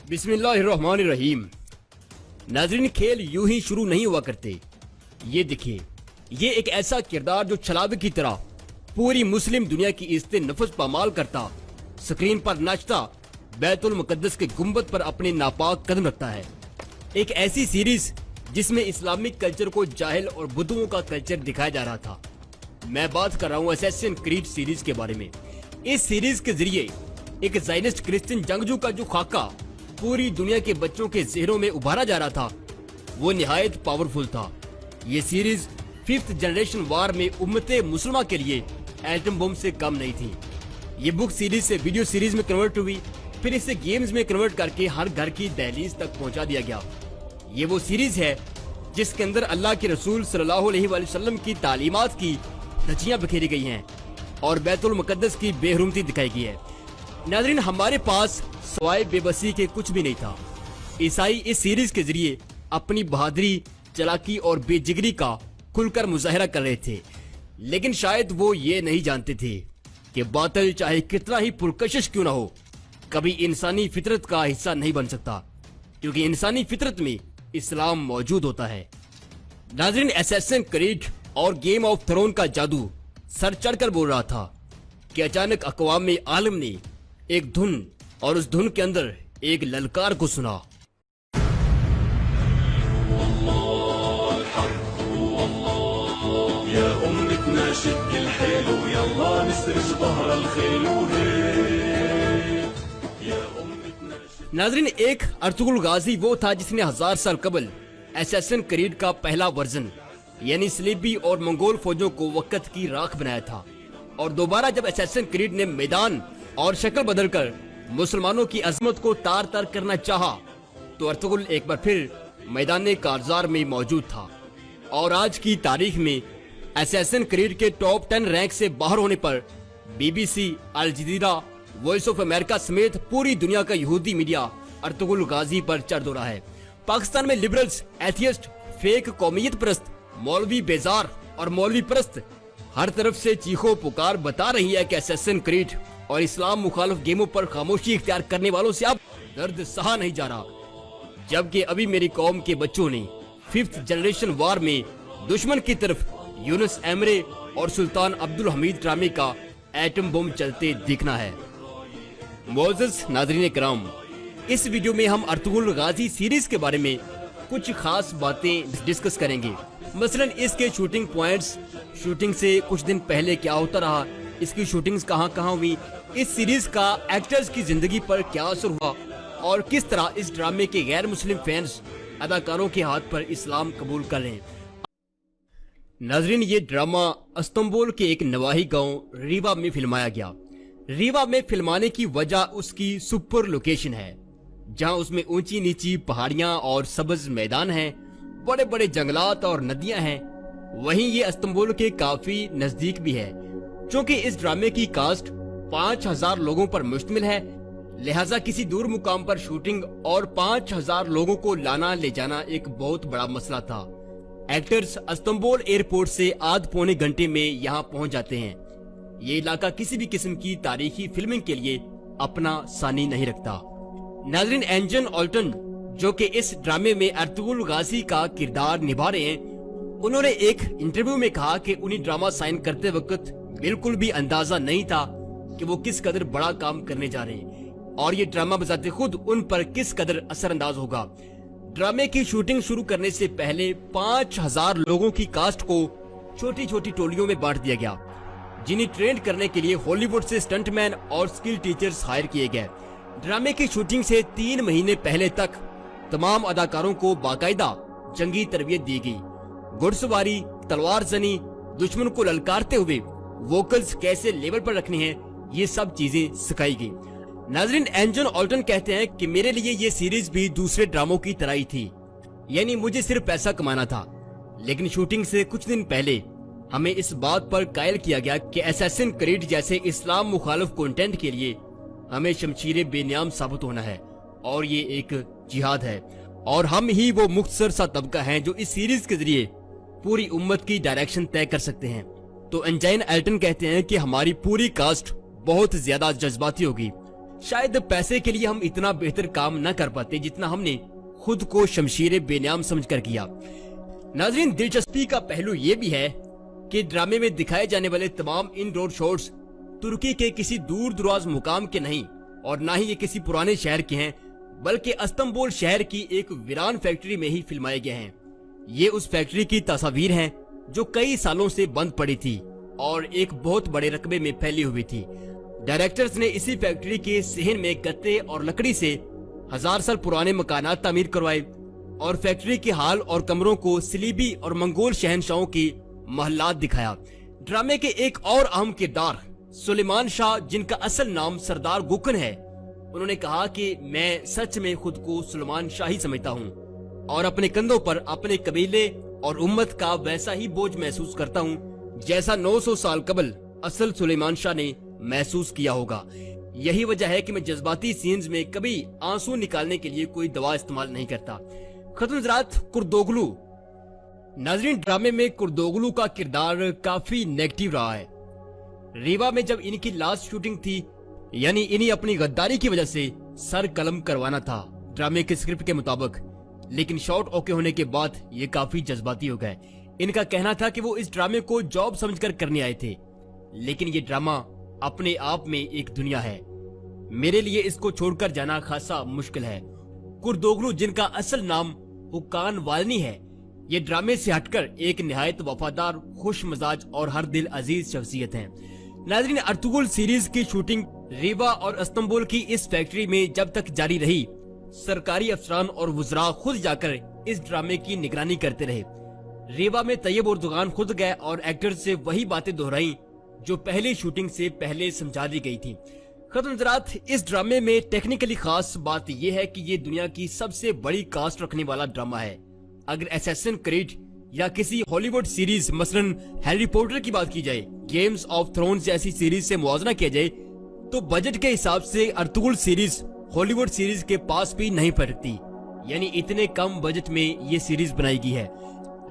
बिस्मिल्लाहिर्रहमानिर्रहीम। नाज़रीन, खेल यूं ही शुरू नहीं हुआ करते। ये देखिए, ये एक ऐसा किरदार जो छलावे की तरह पूरी मुस्लिम दुनिया की इज्जत नफ्स पामाल करता, स्क्रीन पर नाचता, बैतुल मुकद्दस के गुंबद पर अपने नापाक कदम रखता है। एक ऐसी सीरीज जिसमें इस्लामिक कल्चर को जाहिल और बुद्धुओं का कल्चर दिखाया जा रहा था। मैं बात कर रहा हूँ असैसिन क्रीड सीरीज के बारे में। इस सीरीज के जरिए एक ज़ायनिस्ट क्रिश्चियन जंगजू का जो खाका पूरी दुनिया के बच्चों के ज़हनों में उभारा जा रहा था, वो निहायत पावरफुल था। ये सीरीज 5th जनरेशन वार में उम्मते मुसलमान के लिए एटम बम से कम नहीं थी। ये बुक सीरीज से वीडियो सीरीज में कन्वर्ट हुई, फिर इसे गेम्स में कन्वर्ट करके हर घर की दहलीज तक पहुंचा दिया गया। ये वो सीरीज है जिसके अंदर अल्लाह के रसूल सल्लल्लाहु अलैहि वसल्लम की तालीमात की धज्जियां बिखेरी गई हैं और बैतुल मुकद्दस की बेहरुमती दिखाई गई है। नाज़रीन, हमारे पास सवाए बेबसी के कुछ भी नहीं था। ईसाई इस सीरीज के जरिए अपनी बहादुरी, चालाकी और बेजिगरी का खुलकर मुजाहिरा कर रहे थे, लेकिन शायद वो ये नहीं जानते थे कि बातिल चाहे कितना ही पुरकशिश क्यों ना हो, कभी इंसानी फितरत का हिस्सा नहीं बन सकता, क्योंकि इंसानी फितरत में इस्लाम मौजूद होता है। नाज़रीन, असैसिन क्रीड और गेम ऑफ थ्रोन का जादू सर चढ़कर बोल रहा था कि अचानक अक़वाम आलम ने एक धुन और उस धुन के अंदर एक ललकार को सुना। नाज़रीन, एक अर्तुगरुल गाजी वो था जिसने 1000 साल कबल असैसिन क्रीड का पहला वर्जन यानी सलीबी और मंगोल फौजों को वक्त की राख बनाया था। और दोबारा जब असैसिन क्रीड ने मैदान और शक्ल बदलकर मुसलमानों की अजमत को तार तार करना चाहा, तो अर्तुगरुल एक बार फिर मैदान कारजार में मौजूद था। और आज की तारीख में असैसिन क्रीड के टॉप 10 रैंक से बाहर होने पर BBC, Al Jazeera, voice of America समेत पूरी दुनिया का यहूदी मीडिया अर्तुगरुल गाजी पर चढ़ दौड़ा है। पाकिस्तान में लिबरल्स, एथियस्ट, फेक कौमियत परस्त, मौलवी बेजार और मौलवी परस्त हर तरफ से चीखों पुकार बता रही है कि असैसिन क्रीड और इस्लाम मुखालिफ गेमों पर खामोशी इख्तियार करने वालों से अब दर्द सहा नहीं जा रहा। जबकि अभी मेरी कौम के बच्चों ने 5th जनरेशन वार में दुश्मन की तरफ यूनुस एमरे और सुल्तान अब्दुल हमीद ड्रामे का एटम बम चलते दिखना है। मोअज़्ज़ज़ नाज़रीन किराम, इस वीडियो में हम अर्तुगरुल गाजी सीरीज के बारे में कुछ खास बातें डिस्कस करेंगे। मसलन इसके शूटिंग पॉइंट्स, शूटिंग से कुछ दिन पहले क्या होता रहा, इसकी शूटिंग्स कहाँ हुई, इस सीरीज का एक्टर्स की जिंदगी पर क्या असर हुआ और किस तरह इस ड्रामे के गैर मुस्लिम फैंस अदाकारों के हाथ पर इस्लाम कबूल कर रहे हैं। नाज़रीन, ये ड्रामा इस्तांबुल के एक नवाही गांव रीवा में फिल्माया गया। रीवा में फिल्माने की वजह उसकी सुपर लोकेशन है, जहां उसमें ऊंची नीची पहाड़ियां और सब्ज मैदान हैं, बड़े बड़े जंगलात और नदियां हैं। वहीं ये इस्तांबुल के काफी नजदीक भी है। चूँकि इस ड्रामे की कास्ट 5000 लोगों पर मुश्तमिल है, लिहाजा किसी दूर मुकाम पर शूटिंग और 5000 लोगों को लाना ले जाना एक बहुत बड़ा मसला था। एक्टर्स इस्तांबुल एयरपोर्ट से आध पौने घंटे में यहाँ पहुँच जाते हैं। ये इलाका किसी भी किस्म की तारीखी फिल्मिंग के लिए अपना सानी नहीं रखता। नाज़रीन, एंजन ऑल्टन जो कि इस ड्रामे में अर्तुगरुल गाजी का किरदार निभा रहे हैं, उन्होंने एक इंटरव्यू में कहा कि उन्हें ड्रामा साइन करते वक्त बिल्कुल भी अंदाजा नहीं था कि वो किस कदर बड़ा काम करने जा रहे हैं और ये ड्रामा बजाते खुद उन पर किस कदर असरअंदाज होगा। ड्रामे की शूटिंग शुरू करने से पहले 5000 लोगों की कास्ट को छोटी छोटी टोलियों में बांट दिया गया, जिन्हें ट्रेन करने के लिए हॉलीवुड से स्टंटमैन और स्किल टीचर्स हायर किए गए। ड्रामे की शूटिंग से 3 महीने पहले तक तमाम अदाकारों को बाकायदा जंगी तरबियत दी गई। घुड़सवारी, तलवार जनी, दुश्मन को ललकारते हुए वोकल्स कैसे लेवल पर रखने हैं, ये सब चीजें सिखाई गई। नाज़रीन, एंजन ऑल्टन कहते हैं कि मेरे लिए ये सीरीज भी दूसरे ड्रामों की तरह ही थी, यानी मुझे सिर्फ पैसा कमाना था, लेकिन शूटिंग से कुछ दिन पहले हमें इस बात पर कायल किया गया कि असैसिन क्रीड जैसे इस्लाम मुखालिफ कंटेंट के लिए हमें शमशीर बेनियाम साबित होना है और ये एक जिहाद है और हम ही वो मुख्तसर सा तबका है जो इस सीरीज के जरिए पूरी उम्मत की डायरेक्शन तय कर सकते हैं। तो एंजाइन एल्टन कहते हैं कि हमारी पूरी कास्ट बहुत ज्यादा जज्बाती होगी शायद पैसे के लिए हम इतना बेहतर काम न कर पाते जितना हमने खुद को शमशीर बेनियाम समझकर किया। नाजरीन, दिलचस्पी का पहलू ये भी है कि ड्रामे में दिखाए जाने वाले तमाम इन रोड शॉट्स तुर्की के किसी दूर दराज मुकाम के नहीं और ना ही ये किसी पुराने शहर के हैं, बल्कि इस्तांबुल शहर की एक वीरान फैक्ट्री में ही फिल्माए गए हैं। ये उस फैक्ट्री की तस्वीर हैं जो कई सालों से बंद पड़ी थी और एक बहुत बड़े रकबे में फैली हुई थी। डायरेक्टर्स ने इसी फैक्ट्री के सहन में गत्ते और लकड़ी से 1000 साल पुराने मकानात तामीर करवाए और फैक्ट्री के हाल और कमरों को सलीबी और मंगोल शहनशाहों की महलात दिखाया। ड्रामे के एक और अहम किरदार सुलेमान शाह, जिनका असल नाम सरदार गुकन है, उन्होंने कहा कि मैं सच में खुद को सुलेमान शाह ही समझता हूँ और अपने कंधों पर अपने कबीले और उम्मत का वैसा ही बोझ महसूस करता हूँ जैसा 900 साल कबल असल सुलेमान शाह ने महसूस किया होगा। यही वजह है कि मैं जज्बाती सीन्स में कभी आंसू निकालने के लिए कोई दवा इस्तेमाल नहीं करता। खत्म हज़रात, कुर्दोगलू। नाजरीन, ड्रामे में कुर्दोगलू का किरदार काफी नेगेटिव रहा है। रीवा में जब इनकी लास्ट शूटिंग थी, यानी इन्हीं अपनी गद्दारी की वजह से सर कलम करवाना था ड्रामे के स्क्रिप्ट के मुताबिक, लेकिन शॉट ओके होने के बाद ये काफी जज्बाती हो गए। इनका कहना था कि वो इस ड्रामे को जॉब समझकर करने आए थे, लेकिन ये ड्रामा अपने आप में एक दुनिया है। मेरे लिए इसको छोड़कर जाना खासा मुश्किल है। कुर्दोगलू, जिनका असल नाम हुकान वालनी है, ये ड्रामे से हटकर एक निहायत वफादार, खुश मजाज और हर दिल अजीज शख्सियत हैं। नाज़रीन, अर्तुगरुल सीरीज की शूटिंग रीवा और इस्तांबुल की इस फैक्ट्री में जब तक जारी रही, सरकारी अफसरान और वुज़रा खुद जाकर इस ड्रामे की निगरानी करते रहे। रीवा में तैयब उर्दुगान खुद गए और एक्टर्स से वही बातें दोहराई जो पहली शूटिंग से पहले समझा दी गई थी। खत्म हज़रात, इस ड्रामे में टेक्निकली खास बात यह है कि ये दुनिया की सबसे बड़ी कास्ट रखने वाला ड्रामा है। अगर असैसिन क्रीड या किसी हॉलीवुड सीरीज मसलन हैरी पॉटर की बात की जाए, गेम्स ऑफ थ्रोन्स जैसी सीरीज से मुआवजा किया जाए, तो बजट के हिसाब से अर्तुगरुल सीरीज हॉलीवुड सीरीज के पास भी नहीं पड़ती। यानी इतने कम बजट में ये सीरीज बनाई गई है।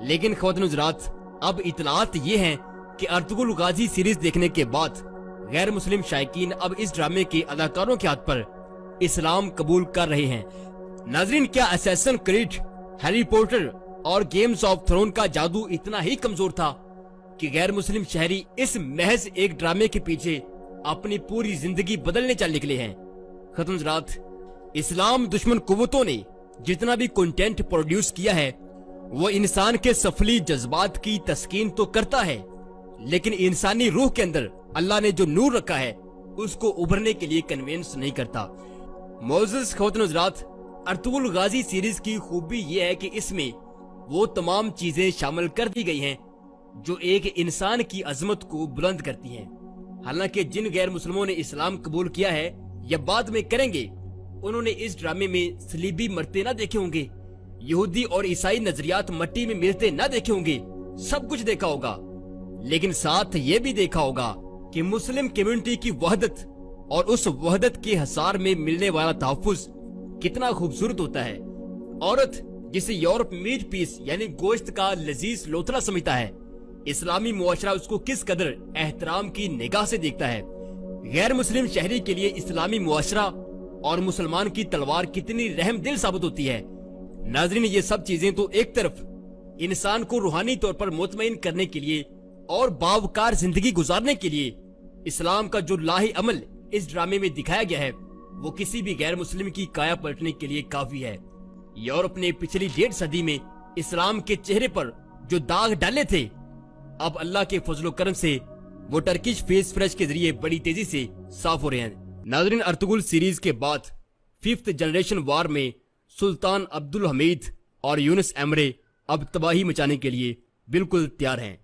लेकिन ख्वातीन हज़रात, अब इतलात ये हैं कि अर्तुगरुल गाजी सीरीज देखने के बाद गैर मुस्लिम शायकीन अब इस ड्रामे के अदाकारों के हाथ पर इस्लाम कबूल कर रहे हैं। नाजरीन, क्या असैसिन क्रीड, हैरी पॉटर और गेम्स ऑफ थ्रोन का जादू इतना ही कमजोर था कि गैर मुस्लिम शहरी इस महज एक ड्रामे के पीछे अपनी पूरी जिंदगी बदलने चल निकले हैं? खत्म हज़रात, इस्लाम दुश्मन कुव्वतों ने जितना भी कंटेंट प्रोड्यूस किया है वो इंसान के सफली जज्बात की तस्कीन तो करता है, लेकिन इंसानी रूह के अंदर अल्लाह ने जो नूर रखा है उसको उभरने के लिए कन्विंस नहीं करता। मोअज़्ज़िज़ ख्वातीन हज़रात, अर्तुगरुल गाजी सीरीज की खूबी ये है कि इसमें वो तमाम चीजें शामिल कर दी गई हैं जो एक इंसान की अजमत को बुलंद करती हैं। हालांकि जिन गैर मुस्लिमों ने इस्लाम कबूल किया है या बाद में करेंगे, उन्होंने इस ड्रामे में सलीबी मरते ना देखे होंगे, यहूदी और ईसाई नजरियात मट्टी में मिलते ना देखे होंगे, सब कुछ देखा होगा, लेकिन साथ ये भी देखा होगा कि मुस्लिम कम्युनिटी की वहदत और उस वहदत के हसार में मिलने वाला तहफ़्फ़ुज़ कितना खूबसूरत होता है। औरत जिसे यूरोप मीट पीस यानी गोश्त का लजीज लोथरा समझता है, इस्लामी मुआशरा उसको किस कदर एहतराम की निगाह से देखता है। गैर मुस्लिम शहरी के लिए इस्लामी मुआशरा और मुसलमान की तलवार कितनी रहम दिल साबित होती है। नाजरीन, ये सब चीजें तो एक तरफ इंसान को रूहानी तौर पर मुतमईन करने के लिए और बावकार जिंदगी गुजारने के लिए इस्लाम का जो लाही अमल इस ड्रामे में दिखाया गया है वो किसी भी गैर मुस्लिम की काया पलटने के लिए काफी है। यूरोप ने पिछली 1.5 सदी में इस्लाम के चेहरे पर जो दाग डाले थे, अब अल्लाह के फजलो करम से वो टर्किश फेस फ्रेश के जरिए बड़ी तेजी से साफ हो रहे हैं। नाजरीन, अर्तुगरुल सीरीज के बाद 5th जनरेशन वार में सुल्तान अब्दुल हमीद और यूनुस एमरे अब तबाही मचाने के लिए बिल्कुल तैयार हैं।